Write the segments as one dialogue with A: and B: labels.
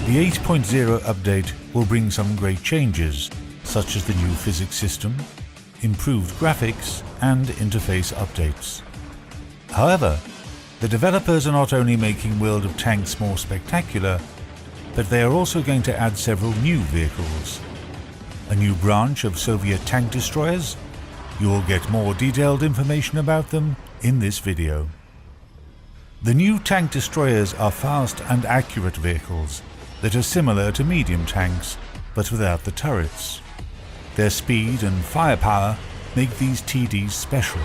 A: The 8.0 update will bring some great changes, such as the new physics system, improved graphics, and interface updates. However, the developers are not only making World of Tanks more spectacular, but they are also going to add several new vehicles. A new branch of Soviet tank destroyers. You will get more detailed information about them in this video. The new tank destroyers are fast and accurate vehicles that are similar to medium tanks, but without the turrets. Their speed and firepower make these TDs special.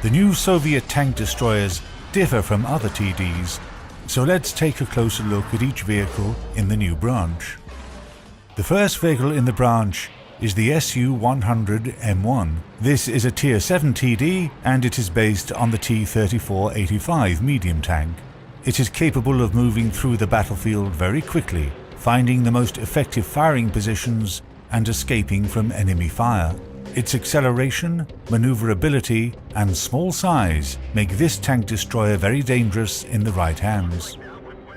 A: The new Soviet tank destroyers differ from other TDs, so let's take a closer look at each vehicle in the new branch. The first vehicle in the branch is the Su-100M1. This is a Tier 7 TD and it is based on the T-3485 medium tank. It is capable of moving through the battlefield very quickly, finding the most effective firing positions and escaping from enemy fire. Its acceleration, maneuverability, and small size make this tank destroyer very dangerous in the right hands.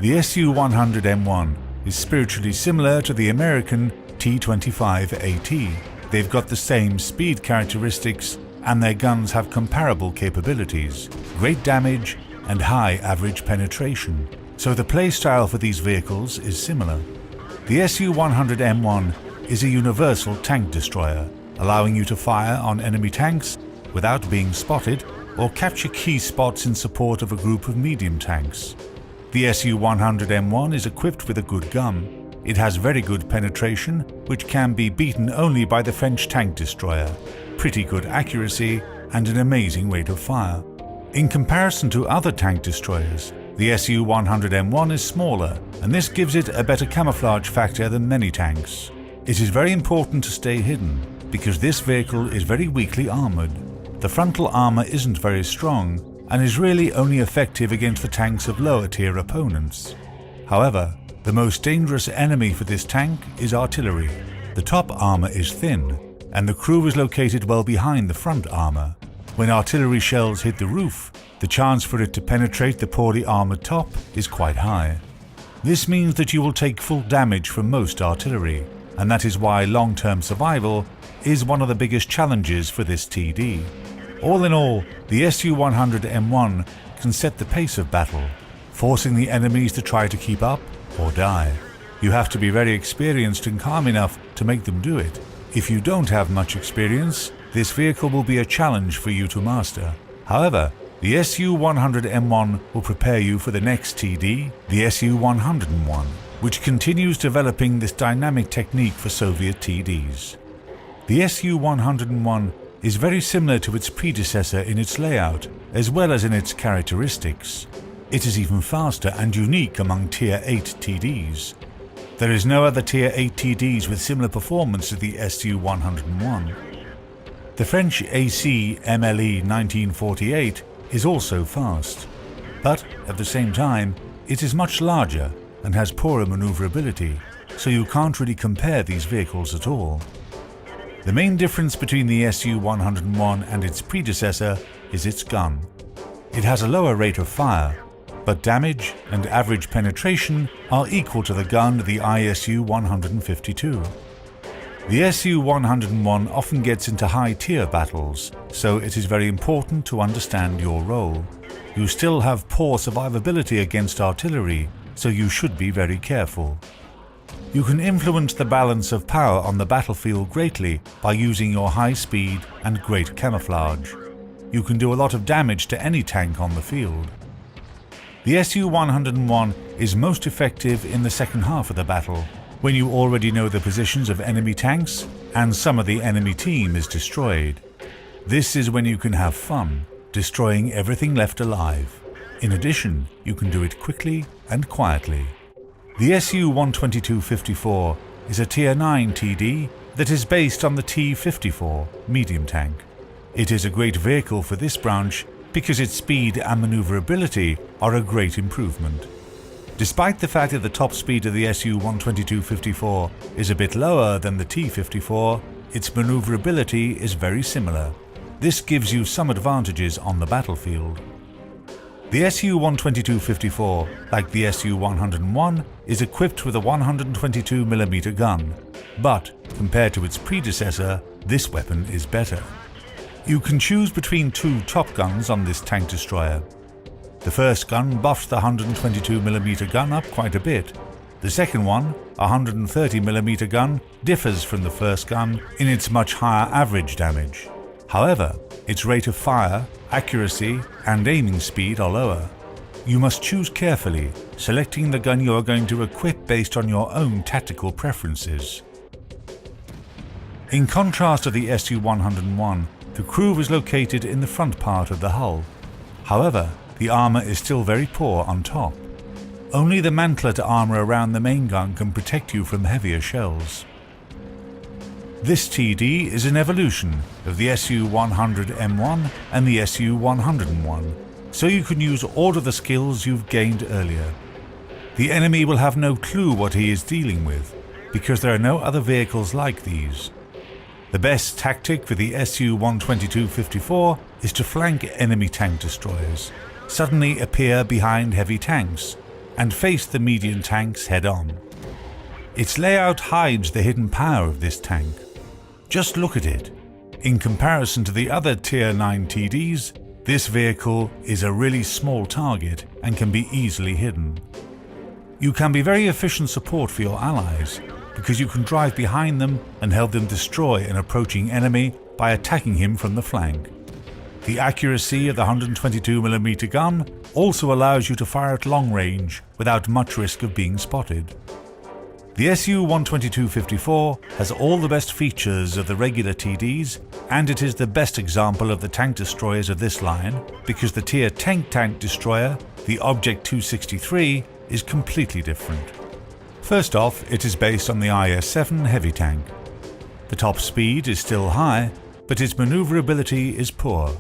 A: The Su-100M1 is spiritually similar to the American T-25AT. They've got the same speed characteristics and their guns have comparable capabilities, great damage, and high average penetration. So the playstyle for these vehicles is similar. The Su-100M1 is a universal tank destroyer, allowing you to fire on enemy tanks without being spotted or capture key spots in support of a group of medium tanks. The Su-100M1 is equipped with a good gun. It has very good penetration, which can be beaten only by the French tank destroyer, pretty good accuracy, and an amazing rate of fire. In comparison to other tank destroyers, the Su-100M1 is smaller, and this gives it a better camouflage factor than many tanks. It is very important to stay hidden, because this vehicle is very weakly armoured. The frontal armour isn't very strong, and is really only effective against the tanks of lower tier opponents. However, the most dangerous enemy for this tank is artillery. The top armour is thin, and the crew is located well behind the front armour. When artillery shells hit the roof, the chance for it to penetrate the poorly armoured top is quite high. This means that you will take full damage from most artillery, and that is why long-term survival is one of the biggest challenges for this TD. All in all, the Su-100M1 can set the pace of battle, forcing the enemies to try to keep up or die. You have to be very experienced and calm enough to make them do it. If you don't have much experience, this vehicle will be a challenge for you to master. However, the Su-100M1 will prepare you for the next TD, the Su-101, which continues developing this dynamic technique for Soviet TDs. The Su-101 is very similar to its predecessor in its layout, as well as in its characteristics. It is even faster and unique among Tier 8 TDs. There is no other Tier 8 TDs with similar performance to the Su-101. The French AC MLE 1948 is also fast, but at the same time it is much larger and has poorer maneuverability, so you can't really compare these vehicles at all. The main difference between the Su-101 and its predecessor is its gun. It has a lower rate of fire, but damage and average penetration are equal to the gun of the ISU-152. The Su-101 often gets into high-tier battles, so it is very important to understand your role. You still have poor survivability against artillery, so you should be very careful. You can influence the balance of power on the battlefield greatly by using your high speed and great camouflage. You can do a lot of damage to any tank on the field. The Su-101 is most effective in the second half of the battle, when you already know the positions of enemy tanks and some of the enemy team is destroyed. This is when you can have fun, destroying everything left alive. In addition, you can do it quickly and quietly. The Su-122-54 is a Tier 9 TD that is based on the T-54 medium tank. It is a great vehicle for this branch because its speed and maneuverability are a great improvement. Despite the fact that the top speed of the Su-122-54 is a bit lower than the T-54, its maneuverability is very similar. This gives you some advantages on the battlefield. The Su-122-54, like the Su-101, is equipped with a 122mm gun, but compared to its predecessor, this weapon is better. You can choose between two top guns on this tank destroyer. The first gun buffs the 122mm gun up quite a bit. The second one, a 130mm gun, differs from the first gun in its much higher average damage. However, its rate of fire, accuracy and aiming speed are lower. You must choose carefully, selecting the gun you are going to equip based on your own tactical preferences. In contrast to the Su-101, the crew is located in the front part of the hull. However, the armour is still very poor on top. Only the mantlet armour around the main gun can protect you from heavier shells. This TD is an evolution of the Su-100M1 and the Su-101, so you can use all of the skills you've gained earlier. The enemy will have no clue what he is dealing with, because there are no other vehicles like these. The best tactic for the Su-122-54 is to flank enemy tank destroyers, suddenly appear behind heavy tanks, and face the medium tanks head-on. Its layout hides the hidden power of this tank. Just look at it. In comparison to the other Tier 9 TDs, this vehicle is a really small target and can be easily hidden. You can be very efficient support for your allies, because you can drive behind them and help them destroy an approaching enemy by attacking him from the flank. The accuracy of the 122mm gun also allows you to fire at long range without much risk of being spotted. The Su-122-54 has all the best features of the regular TDs, and it is the best example of the tank destroyers of this line because the Tier 10 tank destroyer, the Object 263, is completely different. First off, it is based on the IS-7 heavy tank. The top speed is still high, but its maneuverability is poor.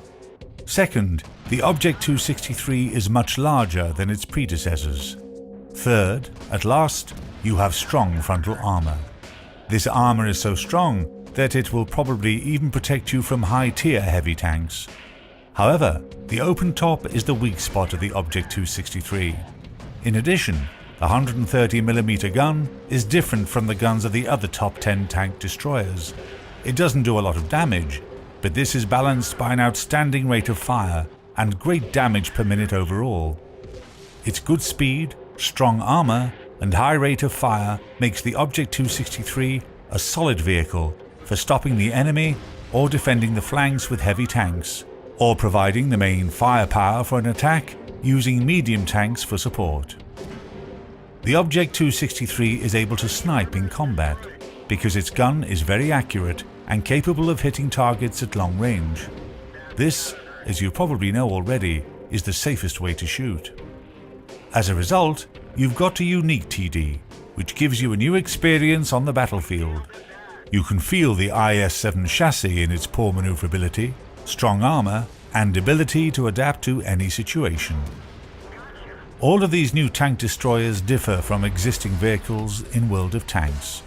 A: Second, the Object 263 is much larger than its predecessors. Third, at last, you have strong frontal armour. This armour is so strong that it will probably even protect you from high-tier heavy tanks. However, the open top is the weak spot of the Object 263. In addition, the 130mm gun is different from the guns of the other top 10 tank destroyers. It doesn't do a lot of damage, but this is balanced by an outstanding rate of fire and great damage per minute overall. Its good speed, strong armour and high rate of fire makes the Object 263 a solid vehicle for stopping the enemy or defending the flanks with heavy tanks, or providing the main firepower for an attack using medium tanks for support. The Object 263 is able to snipe in combat because its gun is very accurate and capable of hitting targets at long range. This, as you probably know already, is the safest way to shoot. As a result, you've got a unique TD, which gives you a new experience on the battlefield. You can feel the IS-7 chassis in its poor maneuverability, strong armour, and ability to adapt to any situation. All of these new tank destroyers differ from existing vehicles in World of Tanks.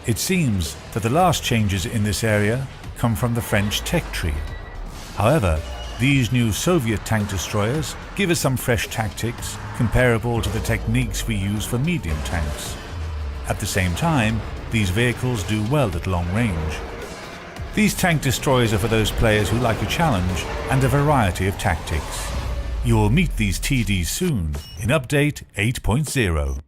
A: It seems that the last changes in this area come from the French tech tree. However, these new Soviet tank destroyers give us some fresh tactics comparable to the techniques we use for medium tanks. At the same time, these vehicles do well at long range. These tank destroyers are for those players who like a challenge and a variety of tactics. You will meet these TDs soon in Update 8.0.